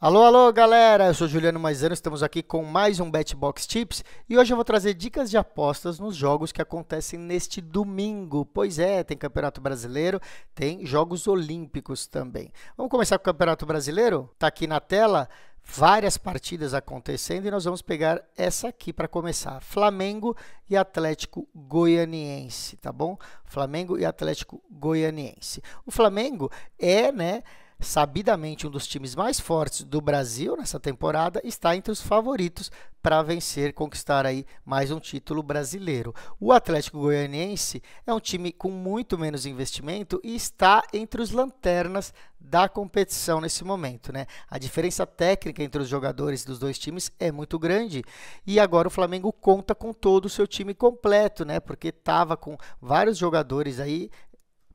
Alô, alô, galera! Eu sou Juliano Maisano, estamos aqui com mais um BetBox Tips e hoje eu vou trazer dicas de apostas nos jogos que acontecem neste domingo. Pois é, tem Campeonato Brasileiro, tem Jogos Olímpicos também. Vamos começar com o Campeonato Brasileiro? Tá aqui na tela várias partidas acontecendo e nós vamos pegar essa aqui para começar. Flamengo e Atlético Goianiense, tá bom? Flamengo e Atlético Goianiense. O Flamengo é, sabidamente um dos times mais fortes do Brasil nessa temporada, está entre os favoritos para vencer, conquistar aí mais um título brasileiro. O Atlético Goianiense é um time com muito menos investimento e está entre os lanternas da competição nesse momento, né? A diferença técnica entre os jogadores dos dois times é muito grande e agora o Flamengo conta com todo o seu time completo, né? Porque estava com vários jogadores aí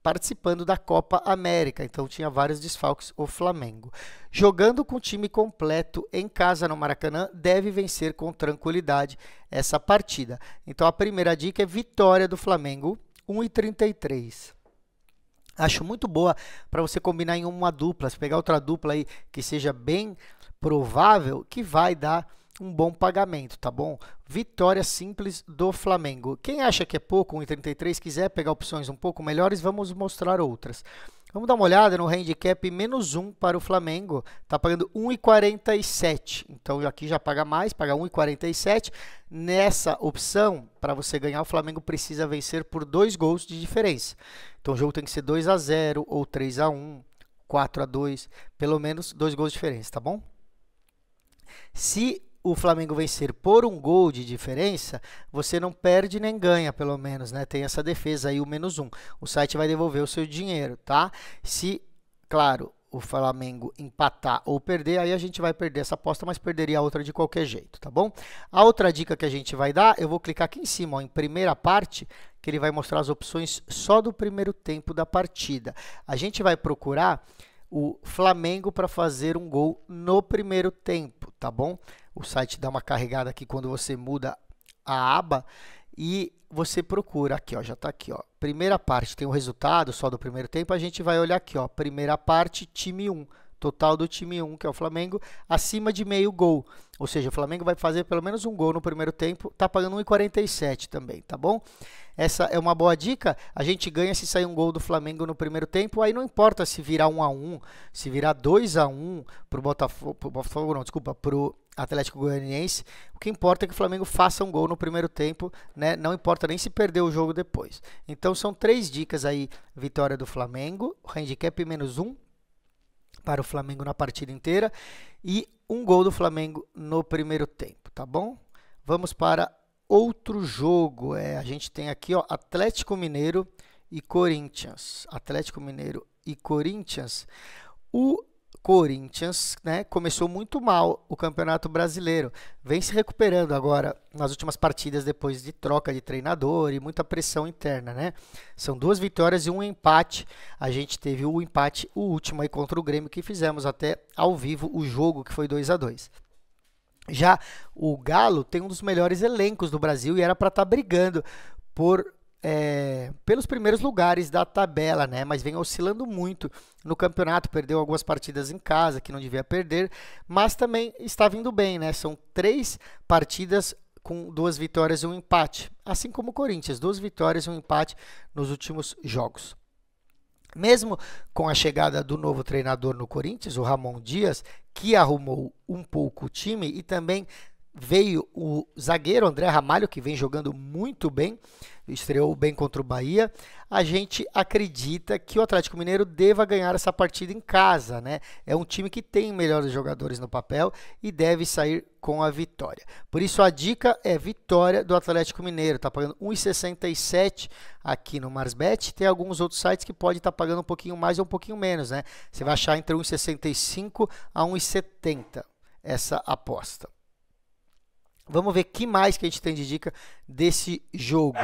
participando da Copa América, então tinha vários desfalques o Flamengo. Jogando com o time completo em casa no Maracanã, deve vencer com tranquilidade essa partida. Então a primeira dica é vitória do Flamengo, 1,33. Acho muito boa para você combinar em uma dupla, se pegar outra dupla aí que seja bem provável que vai dar um bom pagamento, tá bom? Vitória simples do Flamengo. Quem acha que é pouco, 1,33, quiser pegar opções um pouco melhores, vamos mostrar outras. Vamos dar uma olhada no handicap -1 para o Flamengo. Está pagando 1,47. Então aqui já paga mais, paga 1,47. Nessa opção, para você ganhar, o Flamengo precisa vencer por 2 gols de diferença. Então o jogo tem que ser 2-0 ou 3-1, 4-2, pelo menos 2 gols de diferença, tá bom? Se o Flamengo vencer por 1 gol de diferença, você não perde nem ganha, pelo menos, né? Tem essa defesa aí, o -1. O site vai devolver o seu dinheiro, tá? Se, claro, o Flamengo empatar ou perder, aí a gente vai perder essa aposta, mas perderia a outra de qualquer jeito, tá bom? A outra dica que a gente vai dar, eu vou clicar aqui em cima, ó, em primeira parte, que ele vai mostrar as opções só do primeiro tempo da partida. A gente vai procurar o Flamengo para fazer um gol no primeiro tempo, tá bom? O site dá uma carregada aqui quando você muda a aba e você procura aqui, ó, já está aqui, ó. Primeira parte tem o resultado só do primeiro tempo, a gente vai olhar aqui, ó, primeira parte, time 1. Total do time 1, que é o Flamengo, acima de meio gol. Ou seja, o Flamengo vai fazer pelo menos um gol no primeiro tempo, tá pagando 1,47 também, tá bom? Essa é uma boa dica. A gente ganha se sair um gol do Flamengo no primeiro tempo, aí não importa se virar 1-1, se virar 2-1 pro Botafogo, não, desculpa, pro Atlético Goianiense. O que importa é que o Flamengo faça um gol no primeiro tempo, né? Não importa nem se perder o jogo depois. Então são 3 dicas aí: vitória do Flamengo, handicap -1 para o Flamengo na partida inteira e um gol do Flamengo no primeiro tempo, tá bom? Vamos para outro jogo. A gente tem aqui, ó, Atlético Mineiro e Corinthians. Atlético Mineiro e Corinthians. O Corinthians, né, começou muito mal o Campeonato Brasileiro. Vem se recuperando agora nas últimas partidas depois de troca de treinador e muita pressão interna, né? São 2 vitórias e 1 empate. A gente teve o empate, o último aí contra o Grêmio, que fizemos até ao vivo o jogo, que foi 2-2. Já o Galo tem um dos melhores elencos do Brasil e era para estar brigando pelos primeiros lugares da tabela, né? Mas vem oscilando muito no campeonato, perdeu algumas partidas em casa que não devia perder, mas também está vindo bem, né? São 3 partidas com 2 vitórias e 1 empate, assim como o Corinthians, 2 vitórias e 1 empate nos últimos jogos. Mesmo com a chegada do novo treinador no Corinthians, o Ramon Dias, que arrumou um pouco o time, e também veio o zagueiro André Ramalho, que vem jogando muito bem, estreou bem contra o Bahia. A gente acredita que o Atlético Mineiro deva ganhar essa partida em casa, né? É um time que tem melhores jogadores no papel e deve sair com a vitória. Por isso a dica é vitória do Atlético Mineiro. Está pagando 1,67 aqui no Marsbet. Tem alguns outros sites que pode estar pagando um pouquinho mais ou um pouquinho menos, né? Você vai achar entre 1,65 a 1,70 essa aposta. Vamos ver que mais que a gente tem de dica desse jogo.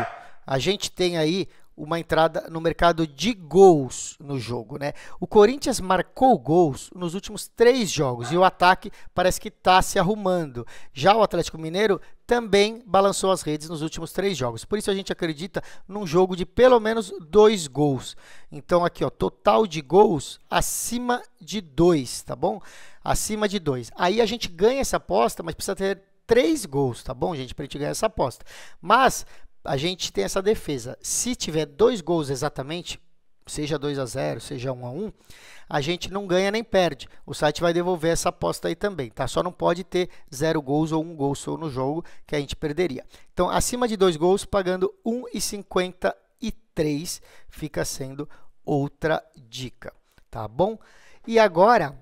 A gente tem aí uma entrada no mercado de gols no jogo, né? O Corinthians marcou gols nos últimos 3 jogos e o ataque parece que está se arrumando. Já o Atlético Mineiro também balançou as redes nos últimos 3 jogos. Por isso a gente acredita num jogo de pelo menos 2 gols. Então aqui, ó, total de gols acima de 2, tá bom? Acima de 2. Aí a gente ganha essa aposta, mas precisa ter 3 gols, tá bom, gente? Para a gente ganhar essa aposta. Mas a gente tem essa defesa. Se tiver 2 gols exatamente, seja 2-0, seja 1-1, a gente não ganha nem perde. O site vai devolver essa aposta aí também, tá? Só não pode ter 0 gols ou 1 gol só no jogo, que a gente perderia. Então, acima de 2 gols, pagando 1,53 fica sendo outra dica, tá bom? E agora,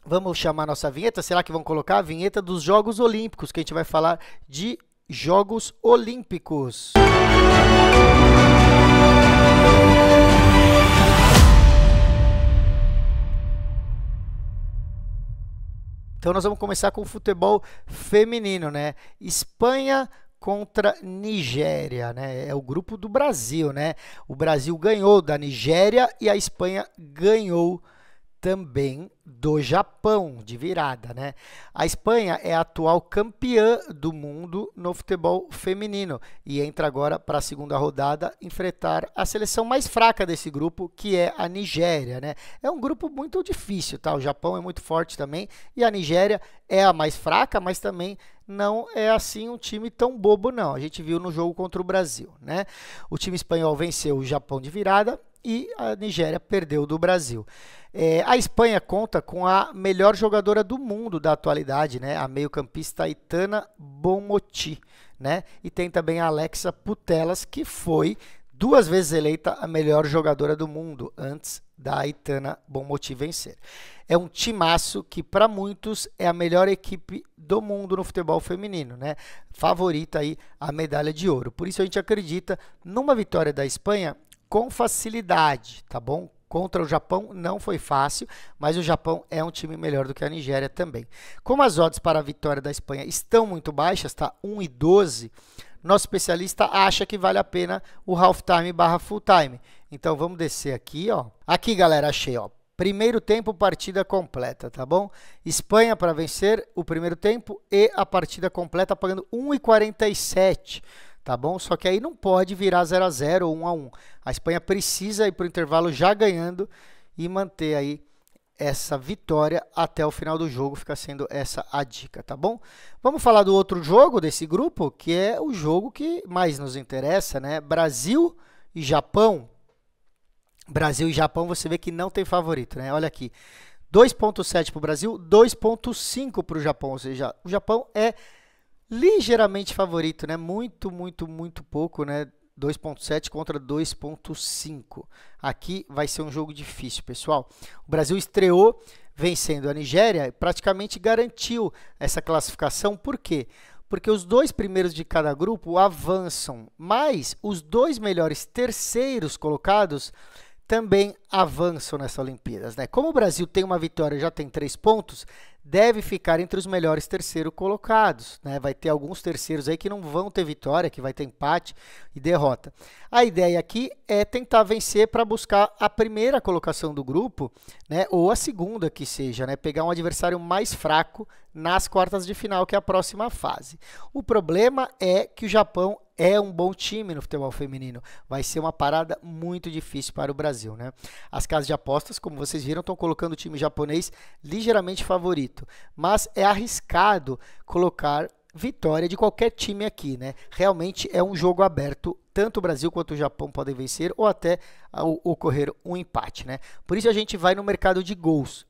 vamos chamar nossa vinheta. Será que vão colocar a vinheta dos Jogos Olímpicos, que a gente vai falar de Jogos Olímpicos? Então nós vamos começar com o futebol feminino, né? Espanha contra Nigéria, né? É o grupo do Brasil, né? O Brasil ganhou da Nigéria e a Espanha ganhou também do Japão, de virada, né? A Espanha é a atual campeã do mundo no futebol feminino e entra agora para a segunda rodada enfrentar a seleção mais fraca desse grupo, que é a Nigéria, né? É um grupo muito difícil, tá? O Japão é muito forte também e a Nigéria é a mais fraca, mas também não é assim um time tão bobo, não. A gente viu no jogo contra o Brasil, né? O time espanhol venceu o Japão de virada e a Nigéria perdeu do Brasil. A Espanha conta com a melhor jogadora do mundo da atualidade, né? A meio-campista Aitana Bonmatí, né? E tem também a Alexa Putellas, que foi 2 vezes eleita a melhor jogadora do mundo antes da Aitana Bonmatí vencer. É um timaço que para muitos é a melhor equipe do mundo no futebol feminino, né? Favorita aí a medalha de ouro. Por isso a gente acredita numa vitória da Espanha com facilidade, tá bom? Contra o Japão não foi fácil, mas o Japão é um time melhor do que a Nigéria também. Como as odds para a vitória da Espanha estão muito baixas, tá? 1,12, nosso especialista acha que vale a pena o halftime barra full time. Então vamos descer aqui, ó. Aqui, galera, achei, ó. Primeiro tempo, partida completa, tá bom? Espanha para vencer o primeiro tempo e a partida completa pagando 1,47. Tá bom? Só que aí não pode virar 0-0 ou 1-1. A Espanha precisa ir para o intervalo já ganhando e manter aí essa vitória até o final do jogo, fica sendo essa a dica, tá bom? Vamos falar do outro jogo desse grupo, que é o jogo que mais nos interessa, né? Brasil e Japão. Brasil e Japão, você vê que não tem favorito, né? Olha aqui, 2,7 para o Brasil, 2,5 para o Japão, ou seja, o Japão é ligeiramente favorito, né? Muito pouco, né? 2,7 contra 2,5. Aqui vai ser um jogo difícil, pessoal. O Brasil estreou vencendo a Nigéria e praticamente garantiu essa classificação. Por quê? Porque os 2 primeiros de cada grupo avançam, mas os 2 melhores terceiros colocados também avançam nessa Olimpíadas, né? Como o Brasil tem uma vitória e já tem 3 pontos, deve ficar entre os melhores terceiros colocados, né? Vai ter alguns terceiros aí que não vão ter vitória, que vai ter empate e derrota. A ideia aqui é tentar vencer para buscar a primeira colocação do grupo, né? Ou a segunda que seja, né? Pegar um adversário mais fraco nas quartas de final, que é a próxima fase. O problema é que o Japão é um bom time no futebol feminino. Vai ser uma parada muito difícil para o Brasil, né? As casas de apostas, como vocês viram, estão colocando o time japonês ligeiramente favorito. Mas é arriscado colocar vitória de qualquer time aqui, né? Realmente é um jogo aberto. Tanto o Brasil quanto o Japão podem vencer ou até ocorrer um empate, né? Por isso a gente vai no mercado de gols.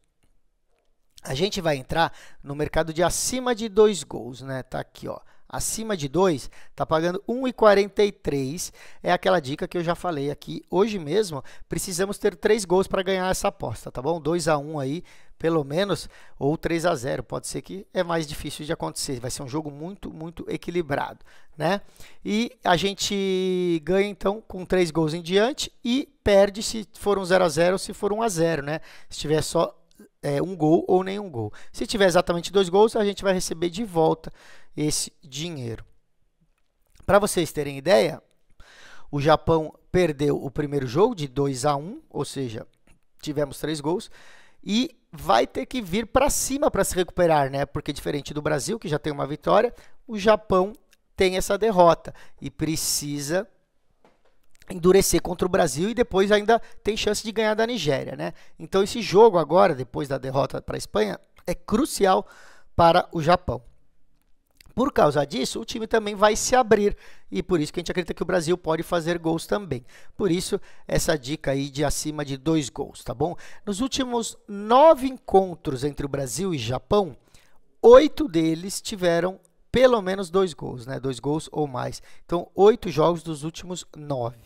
A gente vai entrar no mercado de acima de 2 gols, né? Tá aqui, ó. Acima de 2, tá pagando 1,43. É aquela dica que eu já falei aqui. Hoje mesmo, precisamos ter 3 gols para ganhar essa aposta, tá bom? 2-1 aí, pelo menos, ou 3-0. Pode ser que é mais difícil de acontecer. Vai ser um jogo muito equilibrado, né? E a gente ganha, então, com 3 gols em diante e perde se for um 0-0 ou se for 1-0, né? Se tiver só um gol ou nenhum gol. Se tiver exatamente 2 gols, a gente vai receber de volta esse dinheiro. Para vocês terem ideia, O Japão perdeu o primeiro jogo de 2-1, ou seja, tivemos 3 gols. E vai ter que vir para cima para se recuperar, né? Porque diferente do Brasil, que já tem uma vitória, o Japão tem essa derrota e precisa endurecer contra o Brasil e depois ainda tem chance de ganhar da Nigéria, né? Então esse jogo agora, depois da derrota para a Espanha, é crucial para o Japão. Por causa disso, o time também vai se abrir e por isso que a gente acredita que o Brasil pode fazer gols também. Por isso, essa dica aí de acima de 2 gols, tá bom? Nos últimos 9 encontros entre o Brasil e Japão, 8 deles tiveram pelo menos 2 gols, né? 2 gols ou mais. Então, 8 jogos dos últimos 9.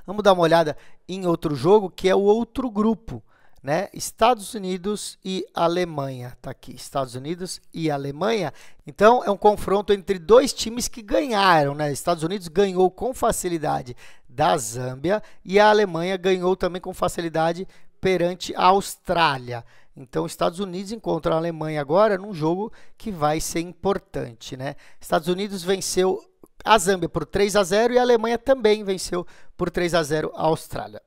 Vamos dar uma olhada em outro jogo, que é o outro grupo, né? Estados Unidos e Alemanha. Tá aqui, Estados Unidos e Alemanha. Então, é um confronto entre 2 times que ganharam, né? Estados Unidos ganhou com facilidade da Zâmbia e a Alemanha ganhou também com facilidade perante a Austrália. Então, Estados Unidos encontra a Alemanha agora num jogo que vai ser importante, né? Estados Unidos venceu a Zâmbia por 3-0 e a Alemanha também venceu por 3-0 a Austrália.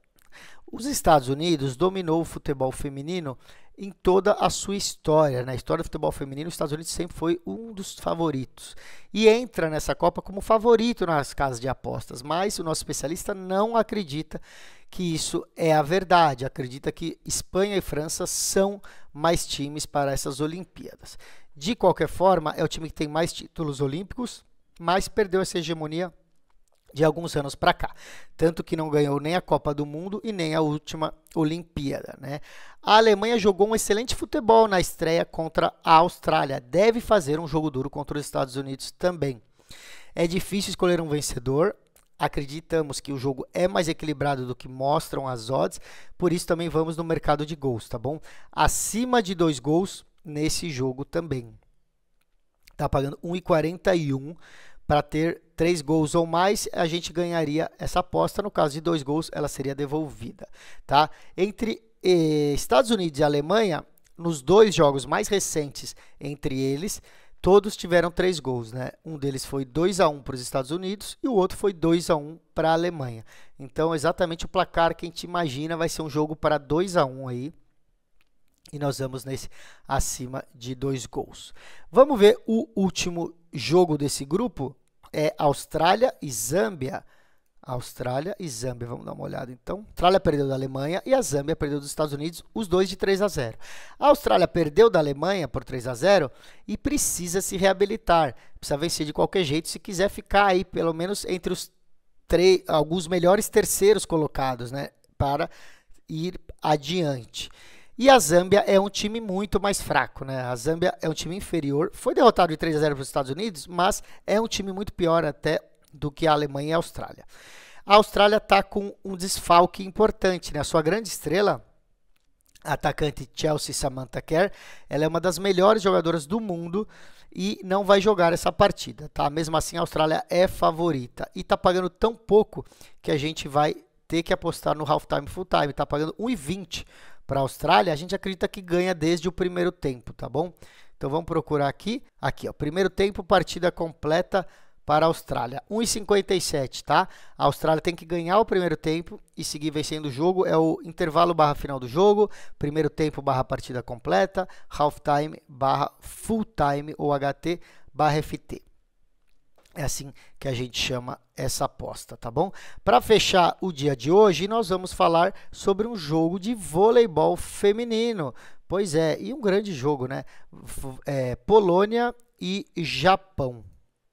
Os Estados Unidos dominou o futebol feminino em toda a sua história. Na história do futebol feminino, os Estados Unidos sempre foi um dos favoritos. E entra nessa Copa como favorito nas casas de apostas. Mas o nosso especialista não acredita que isso é a verdade. Acredita que Espanha e França são mais times para essas Olimpíadas. De qualquer forma, é o time que tem mais títulos olímpicos, mas perdeu essa hegemonia de alguns anos para cá, tanto que não ganhou nem a Copa do Mundo e nem a última Olimpíada, né? A Alemanha jogou um excelente futebol na estreia contra a Austrália, deve fazer um jogo duro contra os Estados Unidos também. É difícil escolher um vencedor, acreditamos que o jogo é mais equilibrado do que mostram as odds, por isso também vamos no mercado de gols, tá bom? Acima de 2 gols nesse jogo também. Tá pagando 1,41 para ter 3 gols ou mais, a gente ganharia essa aposta. No caso de 2 gols, ela seria devolvida, tá? Entre Estados Unidos e Alemanha, nos 2 jogos mais recentes entre eles, todos tiveram 3 gols, né? Um deles foi 2-1 para os Estados Unidos e o outro foi 2-1 para a Alemanha. Então, exatamente o placar que a gente imagina vai ser um jogo para 2-1 aí. E nós vamos nesse acima de 2 gols. Vamos ver o último jogo desse grupo. É Austrália e Zâmbia. Austrália e Zâmbia, vamos dar uma olhada então. A Austrália perdeu da Alemanha e a Zâmbia perdeu dos Estados Unidos, os dois de 3-0. A Austrália perdeu da Alemanha por 3-0 e precisa se reabilitar. Precisa vencer de qualquer jeito se quiser ficar aí pelo menos entre os alguns melhores terceiros colocados, né, para ir adiante. E a Zâmbia é um time muito mais fraco, né? A Zâmbia é um time inferior. Foi derrotado de 3-0 para os Estados Unidos, mas é um time muito pior até do que a Alemanha e a Austrália. A Austrália está com um desfalque importante, né? A sua grande estrela, a atacante Chelsea Samantha Kerr, ela é uma das melhores jogadoras do mundo e não vai jogar essa partida, tá? Mesmo assim, a Austrália é favorita e está pagando tão pouco que a gente vai ter que apostar no halftime full time. Está pagando 1,20 para a Austrália, a gente acredita que ganha desde o primeiro tempo, tá bom? Então vamos procurar aqui. Aqui, ó, primeiro tempo, partida completa para a Austrália. 1,57, tá? A Austrália tem que ganhar o primeiro tempo e seguir vencendo o jogo. É o intervalo barra final do jogo, primeiro tempo barra partida completa, halftime barra full time ou HT barra FT. É assim que a gente chama essa aposta, tá bom? Para fechar o dia de hoje, nós vamos falar sobre um jogo de voleibol feminino. Pois é, e um grande jogo, né? Polônia e Japão.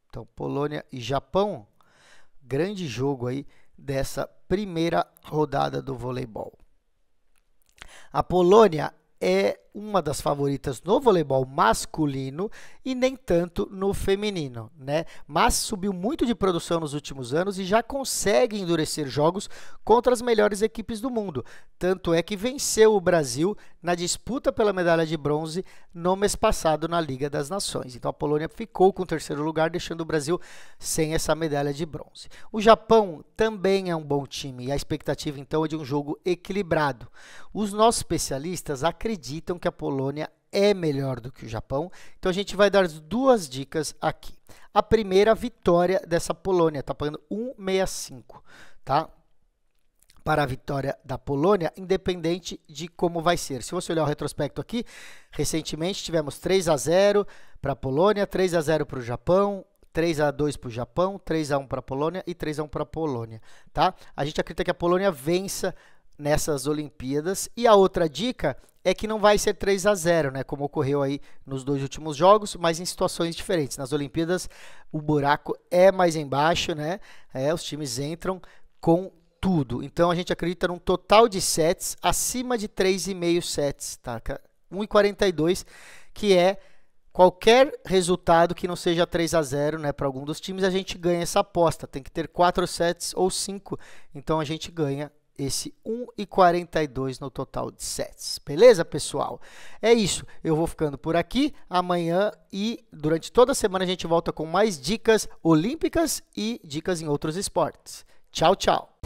Então, Polônia e Japão, grande jogo aí dessa primeira rodada do voleibol. A Polônia é uma das favoritas no voleibol masculino e nem tanto no feminino, né? Mas subiu muito de produção nos últimos anos e já consegue endurecer jogos contra as melhores equipes do mundo. Tanto é que venceu o Brasil na disputa pela medalha de bronze no mês passado na Liga das Nações. Então a Polônia ficou com o terceiro lugar, deixando o Brasil sem essa medalha de bronze. O Japão também é um bom time e a expectativa então é de um jogo equilibrado. Os nossos especialistas acreditam que a Polônia é melhor do que o Japão. Então a gente vai dar duas dicas aqui. A primeira, vitória dessa Polônia, está pagando 1,65, tá? Para a vitória da Polônia, independente de como vai ser. Se você olhar o retrospecto aqui, recentemente tivemos 3-0 para a Polônia, 3-0 para o Japão, 3-2 para o Japão, 3-1 para a Polônia e 3-1 para a Polônia, tá? A gente acredita que a Polônia vença nessas Olimpíadas. E a outra dica é que não vai ser 3-0, né, como ocorreu aí nos dois últimos jogos, mas em situações diferentes. Nas Olimpíadas, o buraco é mais embaixo, né? Os times entram com tudo. Então, a gente acredita num total de sets acima de 3,5 sets, tá? 1,42, que é qualquer resultado que não seja 3-0, né, para algum dos times, a gente ganha essa aposta. Tem que ter 4 sets ou 5, então a gente ganha esse 1,42 no total de sets. Beleza, pessoal? É isso. Eu vou ficando por aqui. Amanhã e durante toda a semana a gente volta com mais dicas olímpicas e dicas em outros esportes. Tchau, tchau.